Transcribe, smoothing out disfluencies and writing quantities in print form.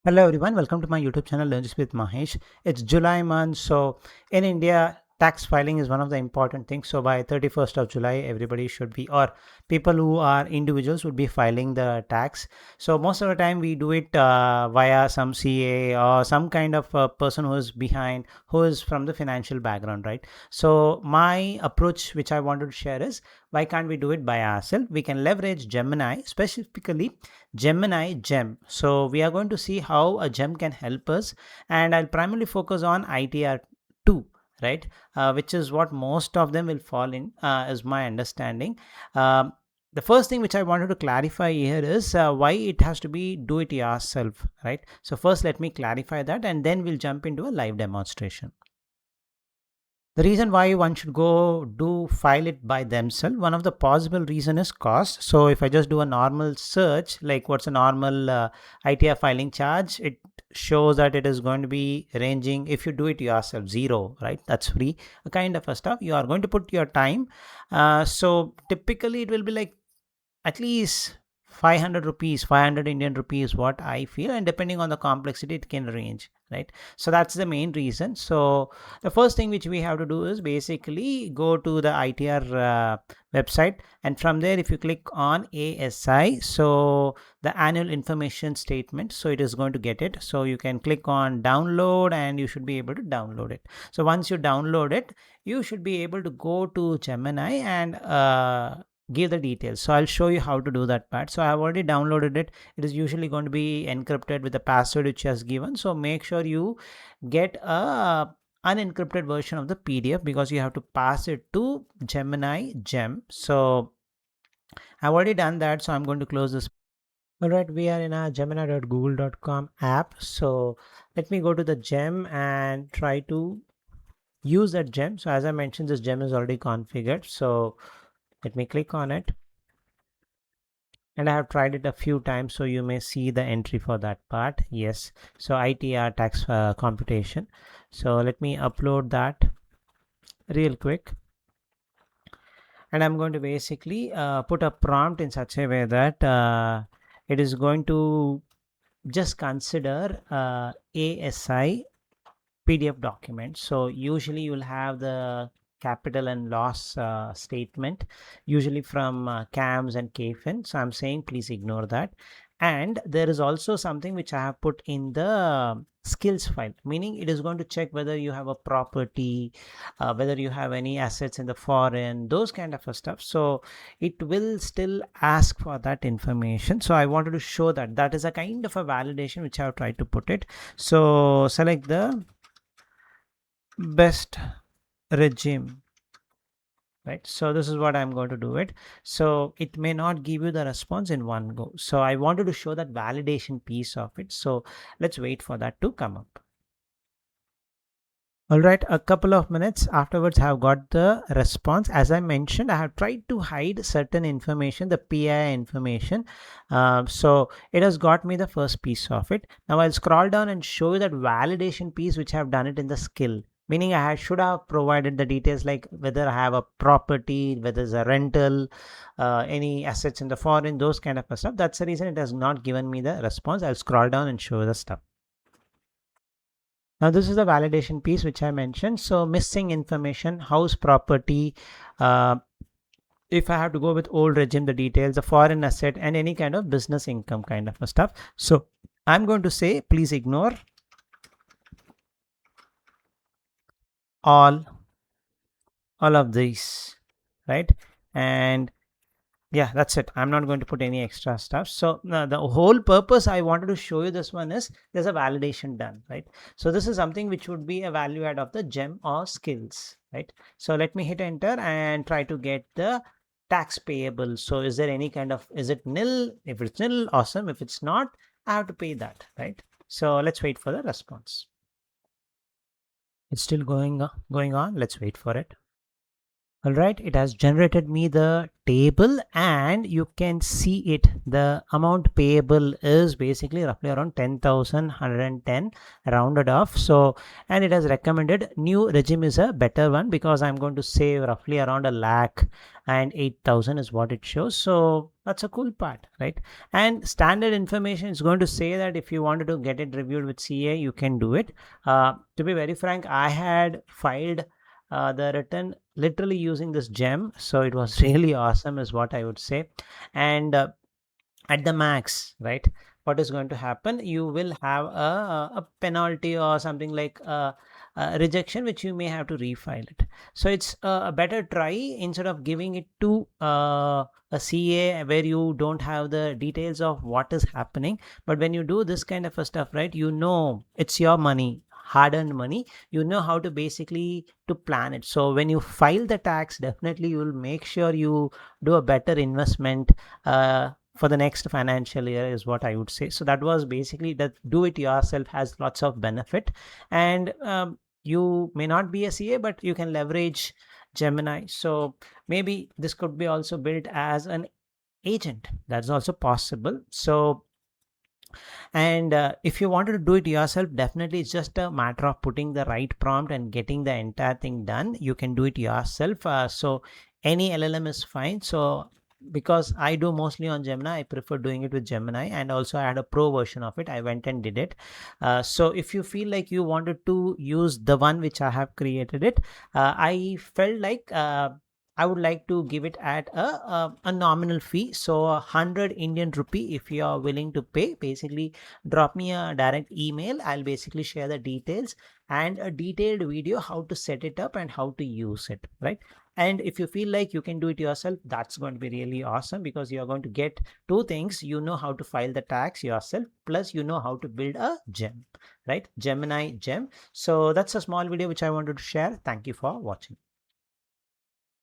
Hello everyone, welcome to my YouTube channel Learn with Mahesh. It's July month, so in India, tax filing is one of the important things. So by 31st of July, everybody should be, or people who are individuals would be filing the tax. So most of the time we do it via some CA or some kind of person who is behind, who is from the financial background, right? So my approach, which I wanted to share is, why can't we do it by ourselves? We can leverage Gemini, specifically Gemini gem. So we are going to see how a gem can help us, and I'll primarily focus on ITR-2, right? Which is what most of them will fall in, is my understanding. The first thing which I wanted to clarify here is why it has to be do it yourself, right? So first let me clarify that, and then we'll jump into a live demonstration. The reason why one should go do file it by themselves, one of the possible reason is cost. So if I just do a normal search, like what's a normal ITR filing charge, it shows that it is going to be ranging, if you do it yourself, zero, right? That's free, a kind of a stuff. You are going to put your time. So typically it will be like at least 500 rupees, 500 Indian rupees, what I feel, and depending on the complexity it can range, right? So that's the main reason. So the first thing which we have to do is basically go to the ITR website, and from there if you click on ASI, so the annual information statement, so it is going to get it. So you can click on download and you should be able to download it. So once you download it, you should be able to go to Gemini and give the details. So I'll show you how to do that part. So I've already downloaded it. It is usually going to be encrypted with the password which has given. So make sure you get a unencrypted version of the PDF, because you have to pass it to Gemini gem. So I've already done that, so I'm going to close this. All right, we are in our gemini.google.com app. So let me go to the gem and try to use that gem. So as I mentioned, this gem is already configured. So let me click on it, and I have tried it a few times, so you may see the entry for that part. Yes, so ITR tax computation. So let me upload that real quick, and I'm going to basically put a prompt in such a way that it is going to just consider ASI PDF document. So usually you'll have the capital and loss statement, usually from CAMS and KFIN. So I'm saying please ignore that. And there is also something which I have put in the skills file, meaning it is going to check whether you have a property, whether you have any assets in the foreign, those kind of stuff. So it will still ask for that information. So I wanted to show that that is a kind of a validation which I have tried to put it. So select the best regime, right? So this is what I'm going to do it. So it may not give you the response in one go. So I wanted to show that validation piece of it. So let's wait for that to come up. All right, a couple of minutes afterwards, I have got the response. As I mentioned, I have tried to hide certain information, the PI information. So it has got me the first piece of it. Now I'll scroll down and show you that validation piece, which I have done it in the skill. Meaning should have provided the details like whether I have a property, whether it's a rental, any assets in the foreign, those kind of stuff. That's the reason it has not given me the response. I'll scroll down and show you the stuff. Now this is the validation piece which I mentioned. So missing information, house property, uh, if I have to go with old regime, the details, the foreign asset, and any kind of business income kind of stuff. So I'm going to say please ignore all of these, right? And yeah, that's it. I'm not going to put any extra stuff. So the whole purpose I wanted to show you this one is there's a validation done, right? So this is something which would be a value add of the gem or skills, right? So let me hit enter and try to get the tax payable. So is there any kind of, is it nil? If it's nil, awesome. If it's not, I have to pay that, right? So let's wait for the response. It's still going on. Let's wait for it. All right, it has generated me the table, and you can see it. The amount payable is basically roughly around 10,110 rounded off. So, and it has recommended new regime is a better one because I'm going to save roughly around a lakh and 8,000 is what it shows. So that's a cool part, right? And standard information is going to say that if you wanted to get it reviewed with CA, you can do it. To be very frank, I had filed the return literally using this gem, so it was really awesome is what I would say. And at the max, right, what is going to happen, you will have a penalty or something like a rejection, which you may have to refile it. So it's a better try instead of giving it to a CA where you don't have the details of what is happening. But when you do this kind of a stuff, right, you know it's your money, hard earned money, you know how to basically to plan it. So when you file the tax, definitely you will make sure you do a better investment for the next financial year is what I would say. So that was basically that. Do it yourself has lots of benefit. And you may not be a CA, but you can leverage Gemini. So maybe this could be also built as an agent, that's also possible. So, and if you wanted to do it yourself, definitely it's just a matter of putting the right prompt and getting the entire thing done. You can do it yourself. So any LLM is fine. So because I do mostly on Gemini, I prefer doing it with Gemini, and also I had a pro version of it, I went and did it. So if you feel like you wanted to use the one which I have created it, I felt like I would like to give it at a nominal fee. So 100 Indian rupee, if you are willing to pay, basically drop me a direct email. I'll basically share the details and a detailed video how to set it up and how to use it, right? And if you feel like you can do it yourself, that's going to be really awesome because you're going to get two things. You know how to file the tax yourself, plus you know how to build a gem, right? Gemini gem. So that's a small video which I wanted to share. Thank you for watching.